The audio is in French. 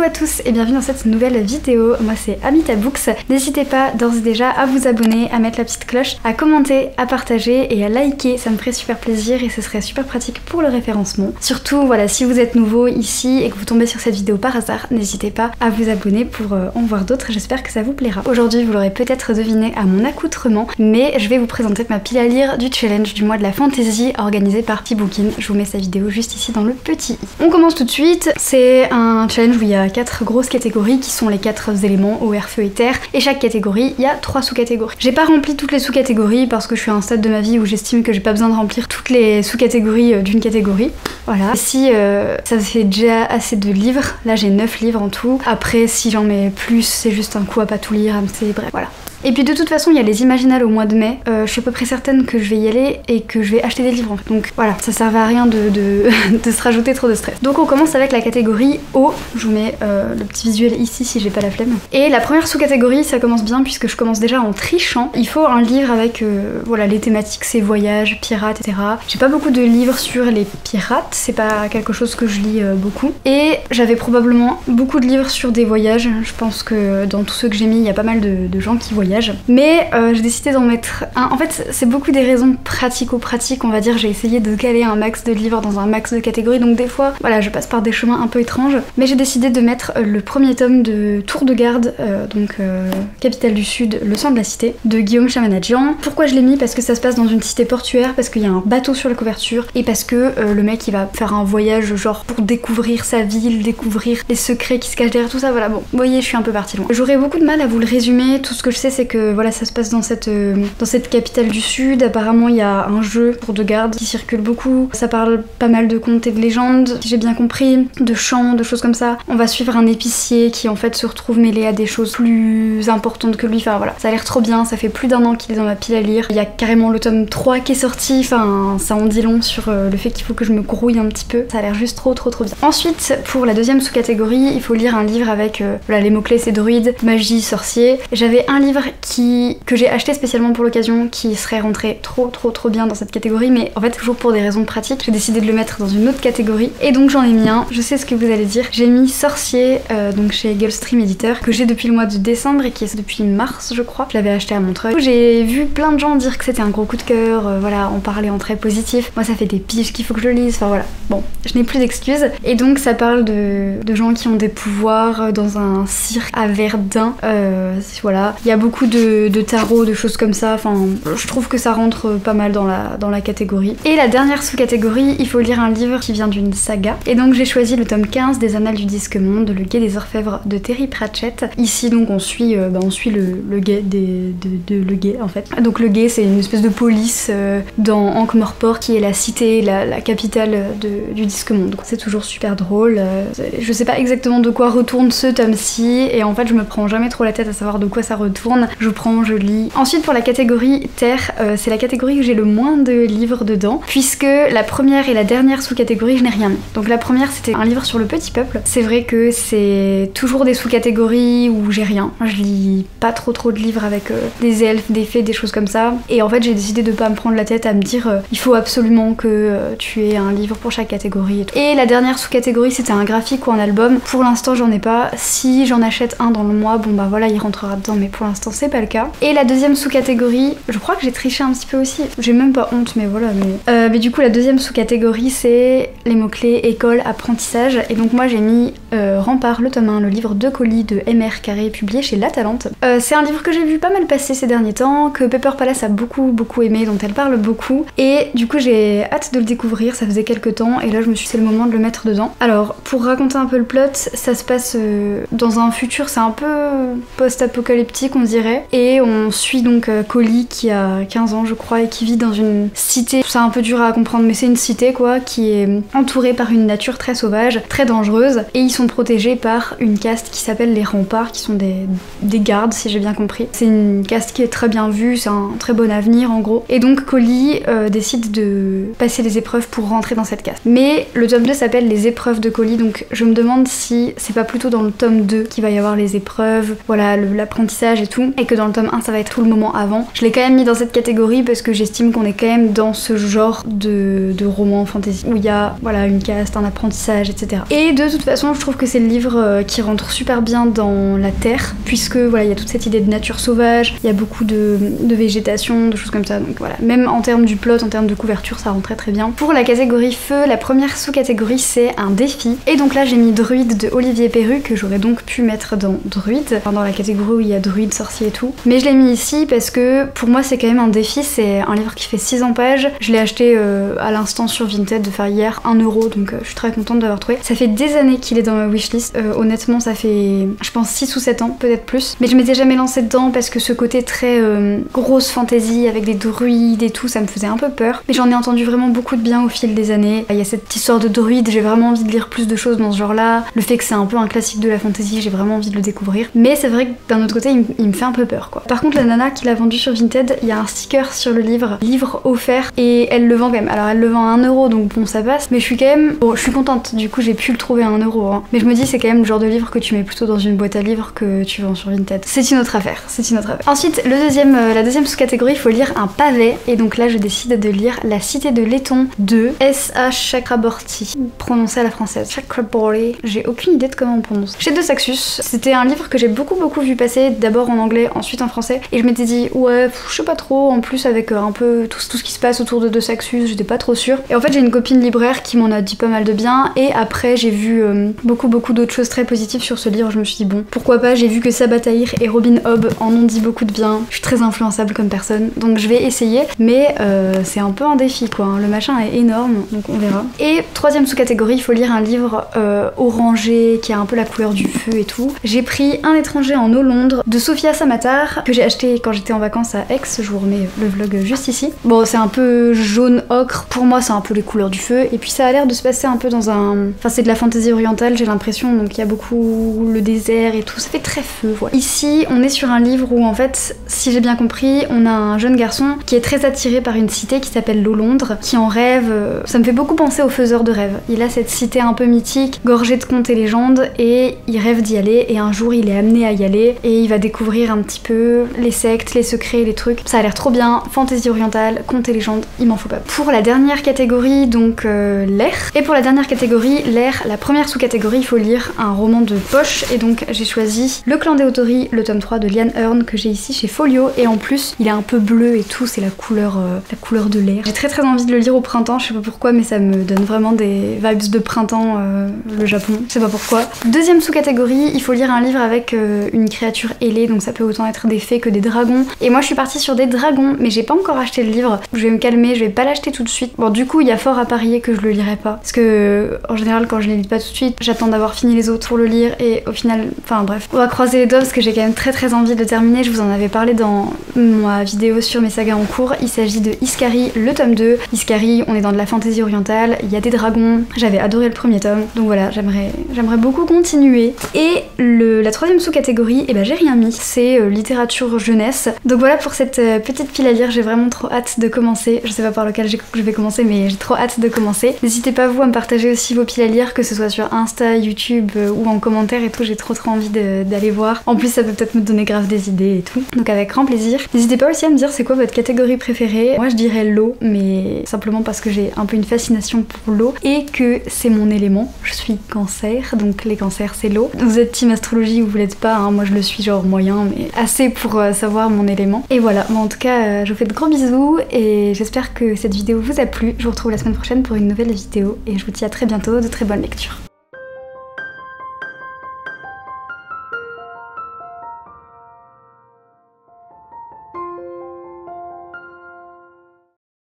Hello à tous et bienvenue dans cette nouvelle vidéo, moi c'est Amita Books. N'hésitez pas d'ores et déjà à vous abonner, à mettre la petite cloche, à commenter, à partager et à liker, ça me ferait super plaisir et ce serait super pratique pour le référencement. Surtout voilà, si vous êtes nouveau ici et que vous tombez sur cette vidéo par hasard, n'hésitez pas à vous abonner pour en voir d'autres, j'espère que ça vous plaira. Aujourd'hui vous l'aurez peut-être deviné à mon accoutrement, mais je vais vous présenter ma pile à lire du challenge du mois de la fantasy organisé par Tibookin. Je vous mets sa vidéo juste ici dans le petit i. On commence tout de suite, c'est un challenge où il y a 4 grosses catégories qui sont les 4 éléments eau, air, feu et terre, et chaque catégorie il y a 3 sous-catégories. J'ai pas rempli toutes les sous-catégories parce que je suis à un stade de ma vie où j'estime que j'ai pas besoin de remplir toutes les sous-catégories d'une catégorie. Voilà. Si ça fait déjà assez de livres, là j'ai 9 livres en tout. Après si j'en mets plus, c'est juste un coup à pas tout lire, c'est bref, voilà. Et puis de toute façon il y a les Imaginales au mois de mai, je suis à peu près certaine que je vais y aller et que je vais acheter des livres en fait. Donc voilà, ça servait à rien de se rajouter trop de stress. Donc on commence avec la catégorie eau, je vous mets le petit visuel ici si j'ai pas la flemme. Et la première sous-catégorie ça commence bien puisque je commence déjà en trichant. Il faut un livre avec voilà, les thématiques c'est voyage, pirates, etc. J'ai pas beaucoup de livres sur les pirates, c'est pas quelque chose que je lis beaucoup. Et j'avais probablement beaucoup de livres sur des voyages, je pense que dans tous ceux que j'ai mis il y a pas mal de gens qui voyagent. Mais j'ai décidé d'en mettre un. En fait, c'est beaucoup des raisons pratico-pratiques, on va dire. J'ai essayé de caler un max de livres dans un max de catégories, donc des fois, voilà, je passe par des chemins un peu étranges. Mais j'ai décidé de mettre le premier tome de Tour de garde, Capitale du Sud, le sang de la cité, de Guillaume Chamanadjian. Pourquoi je l'ai mis? Parce que ça se passe dans une cité portuaire, parce qu'il y a un bateau sur la couverture, et parce que le mec il va faire un voyage genre pour découvrir sa ville, découvrir les secrets qui se cachent derrière tout ça. Voilà, bon, vous voyez, je suis un peu partie loin. J'aurais beaucoup de mal à vous le résumer. Tout ce que je sais, c'est que voilà, ça se passe dans cette capitale du Sud. Apparemment il y a un jeu pour de garde qui circule beaucoup, ça parle pas mal de contes et de légendes, si j'ai bien compris, de chants, de choses comme ça. On va suivre un épicier qui en fait se retrouve mêlé à des choses plus importantes que lui, enfin voilà, ça a l'air trop bien, ça fait plus d'1 an qu'il est dans ma pile à lire. Il y a carrément le tome 3 qui est sorti, enfin ça en dit long sur le fait qu'il faut que je me grouille un petit peu, ça a l'air juste trop bien. Ensuite, pour la deuxième sous-catégorie, il faut lire un livre avec voilà, les mots-clés c'est druide, magie, sorcier. J'avais un livre que j'ai acheté spécialement pour l'occasion qui serait rentré trop bien dans cette catégorie, mais en fait toujours pour des raisons pratiques j'ai décidé de le mettre dans une autre catégorie et donc j'en ai mis un. Je sais ce que vous allez dire, j'ai mis Sorcier donc chez Gulfstream Éditeur, que j'ai depuis le mois de décembre et qui est depuis mars je crois. Je l'avais acheté à Montreuil. J'ai vu plein de gens dire que c'était un gros coup de cœur, voilà, en parler en très positif. Moi ça fait des piges qu'il faut que je le lise, enfin voilà, bon, je n'ai plus d'excuses. Et donc ça parle de gens qui ont des pouvoirs dans un cirque à Verdun, voilà, il y a beaucoup de tarot, de choses comme ça, enfin je trouve que ça rentre pas mal dans la catégorie. Et la dernière sous-catégorie, il faut lire un livre qui vient d'une saga, et donc j'ai choisi le tome 15 des Annales du Disque Monde, Le Guet des Orfèvres de Terry Pratchett. Ici donc on suit le guet le guet en fait. Donc le guet c'est une espèce de police dans Ankh-Morpork qui est la cité, la capitale du Disque Monde. Donc c'est toujours super drôle. Je sais pas exactement de quoi retourne ce tome-ci, et en fait je me prends jamais trop la tête à savoir de quoi ça retourne. Je prends, je lis. Ensuite pour la catégorie terre, c'est la catégorie où j'ai le moins de livres dedans, puisque la première et la dernière sous-catégorie je n'ai rien mis. Donc la première c'était un livre sur le petit peuple. C'est vrai que c'est toujours des sous-catégories où j'ai rien. Je lis pas trop de livres avec des elfes, des fées, des choses comme ça. Et en fait j'ai décidé de pas me prendre la tête à me dire il faut absolument que tu aies un livre pour chaque catégorie et tout. Et la dernière sous-catégorie c'était un graphique ou un album. Pour l'instant j'en ai pas. Si j'en achète un dans le mois, bon bah voilà il rentrera dedans, mais pour l'instant c'est pas le cas. Et la deuxième sous-catégorie, je crois que j'ai triché un petit peu aussi, j'ai même pas honte, mais voilà, mais du coup la deuxième sous-catégorie c'est les mots-clés école, apprentissage, et donc moi j'ai mis Rempart, le tome 1, le livre de colis de MR Carré, publié chez La Talente. C'est un livre que j'ai vu pas mal passer ces derniers temps, que Pepper Palace a beaucoup aimé, dont elle parle beaucoup, et du coup j'ai hâte de le découvrir, ça faisait quelques temps, et là je me suis dit c'est le moment de le mettre dedans. Alors pour raconter un peu le plot, ça se passe dans un futur, c'est un peu post-apocalyptique on dirait, et on suit donc Collie qui a 15 ans je crois et qui vit dans une cité, c'est un peu dur à comprendre mais c'est une cité quoi, qui est entourée par une nature très sauvage, très dangereuse, et ils sont protégés par une caste qui s'appelle les remparts, qui sont des gardes si j'ai bien compris. C'est une caste qui est très bien vue, c'est un très bon avenir en gros, et donc Collie décide de passer les épreuves pour rentrer dans cette caste. Mais le tome 2 s'appelle les épreuves de Collie, donc je me demande si c'est pas plutôt dans le tome 2 qu'il va y avoir les épreuves, voilà, l'apprentissage et tout. et que dans le tome 1 ça va être tout le moment avant. Je l'ai quand même mis dans cette catégorie parce que j'estime qu'on est quand même dans ce genre de roman fantasy où il y a voilà une caste, un apprentissage, etc. Et de toute façon je trouve que c'est le livre qui rentre super bien dans la terre puisque voilà il y a toute cette idée de nature sauvage, il y a beaucoup de végétation, de choses comme ça, donc voilà. Même en termes du plot, en termes de couverture, ça rentre très bien. Pour la catégorie feu, la première sous-catégorie c'est un défi. Et donc là j'ai mis Druide de Olivier Perru que j'aurais donc pu mettre dans Druide, enfin, dans la catégorie où il y a Druide, sorcier et tout. Mais je l'ai mis ici parce que pour moi c'est quand même un défi, c'est un livre qui fait 600 pages. Je l'ai acheté à l'instant sur Vinted, de faire hier 1 euro, donc je suis très contente de l'avoir trouvé. Ça fait des années qu'il est dans ma wishlist, honnêtement ça fait je pense 6 ou 7 ans, peut-être plus. Mais je m'étais jamais lancée dedans parce que ce côté très grosse fantasy avec des druides et tout, ça me faisait un peu peur. Mais j'en ai entendu vraiment beaucoup de bien au fil des années. Il y a cette histoire de druide, j'ai vraiment envie de lire plus de choses dans ce genre-là. Le fait que c'est un peu un classique de la fantasy, j'ai vraiment envie de le découvrir. Mais c'est vrai que d'un autre côté, il me fait un peu peur quoi. Par contre, la nana qui l'a vendu sur Vinted, il y a un sticker sur le livre offert, et elle le vend quand même. Alors elle le vend à 1 euro, donc bon ça passe, mais je suis quand même... Bon, je suis contente, du coup j'ai pu le trouver à 1 euro. Hein. Mais je me dis c'est quand même le genre de livre que tu mets plutôt dans une boîte à livres que tu vends sur Vinted. C'est une autre affaire, c'est une autre affaire. Ensuite, la deuxième sous-catégorie, il faut lire un pavé, et donc là je décide de lire La Cité de Laiton de S.A. Chakraborty, prononcé à la française. Chakraborty, j'ai aucune idée de comment on prononce. Chez De Saxus, c'était un livre que j'ai beaucoup vu passer, d'abord en anglais, ensuite en français, et je m'étais dit ouais, je sais pas trop, en plus avec un peu tout ce qui se passe autour de Saxus, j'étais pas trop sûre. Et en fait j'ai une copine libraire qui m'en a dit pas mal de bien, et après j'ai vu beaucoup d'autres choses très positives sur ce livre, je me suis dit bon, pourquoi pas, j'ai vu que Sabaa Tahir et Robin Hobb en ont dit beaucoup de bien, je suis très influençable comme personne, donc je vais essayer, mais c'est un peu un défi quoi, hein. Le machin est énorme, donc on verra. Et troisième sous-catégorie, il faut lire un livre orangé, qui a un peu la couleur du feu et tout. J'ai pris Un étranger en eau Londres de Sophia Samatar, que j'ai acheté quand j'étais en vacances à Aix, je vous remets le vlog juste ici. Bon, c'est un peu jaune ocre, pour moi c'est un peu les couleurs du feu, et puis ça a l'air de se passer un peu dans un... Enfin c'est de la fantaisie orientale j'ai l'impression, donc il y a beaucoup le désert et tout, ça fait très feu, voilà. Ici on est sur un livre où en fait, si j'ai bien compris, on a un jeune garçon qui est très attiré par une cité qui s'appelle l'eau Londres, qui en rêve, ça me fait beaucoup penser aux faiseurs de rêves. Il a cette cité un peu mythique, gorgée de contes et légendes, et il rêve d'y aller, et un jour il est amené à y aller, et il va découvrir un petit peu les sectes, les secrets, les trucs. Ça a l'air trop bien, fantaisie orientale, contes et légendes, il m'en faut pas. Pour la dernière catégorie, donc l'air. Et pour la dernière catégorie, l'air, la première sous-catégorie, il faut lire un roman de poche, et donc j'ai choisi Le Clan des Autori, le tome 3 de Liane Hearn, que j'ai ici chez Folio, et en plus il est un peu bleu et tout, c'est la couleur de l'air. J'ai très envie de le lire au printemps, je sais pas pourquoi, mais ça me donne vraiment des vibes de printemps, le Japon, je sais pas pourquoi. Deuxième sous-catégorie, il faut lire un livre avec une créature ailée, donc ça peut autant être des fées que des dragons. Et moi je suis partie sur des dragons, mais j'ai pas encore acheté le livre, je vais me calmer, je vais pas l'acheter tout de suite. Bon, du coup il y a fort à parier que je le lirai pas, parce que en général quand je les lis pas tout de suite, j'attends d'avoir fini les autres pour le lire, et au final, enfin bref, on va croiser les doigts parce que j'ai quand même très envie de le terminer. Je vous en avais parlé dans ma vidéo sur mes sagas en cours. Il s'agit de Iskari, le tome 2. Iskari, on est dans de la fantaisie orientale, il y a des dragons, j'avais adoré le premier tome, donc voilà, j'aimerais beaucoup continuer. Et la troisième sous-catégorie, et ben j'ai rien mis, c'est littérature jeunesse. Donc voilà pour cette petite pile à lire, j'ai vraiment trop hâte de commencer. Je sais pas par lequel je vais commencer, mais j'ai trop hâte de commencer. N'hésitez pas vous à me partager aussi vos piles à lire, que ce soit sur Insta, YouTube ou en commentaire et tout, j'ai trop envie d'aller voir. En plus ça peut peut-être me donner grave des idées et tout, donc avec grand plaisir. N'hésitez pas aussi à me dire c'est quoi votre catégorie préférée. Moi je dirais l'eau, mais simplement parce que j'ai un peu une fascination pour l'eau et que c'est mon élément. Je suis cancer, donc les cancers c'est l'eau. Vous êtes team astrologie ou vous l'êtes pas, hein, moi je le suis genre moyen, mais assez pour savoir mon élément. Et voilà, bon, en tout cas je vous fais de gros bisous et j'espère que cette vidéo vous a plu. Je vous retrouve la semaine prochaine pour une nouvelle vidéo et je vous dis à très bientôt, de très bonnes lectures.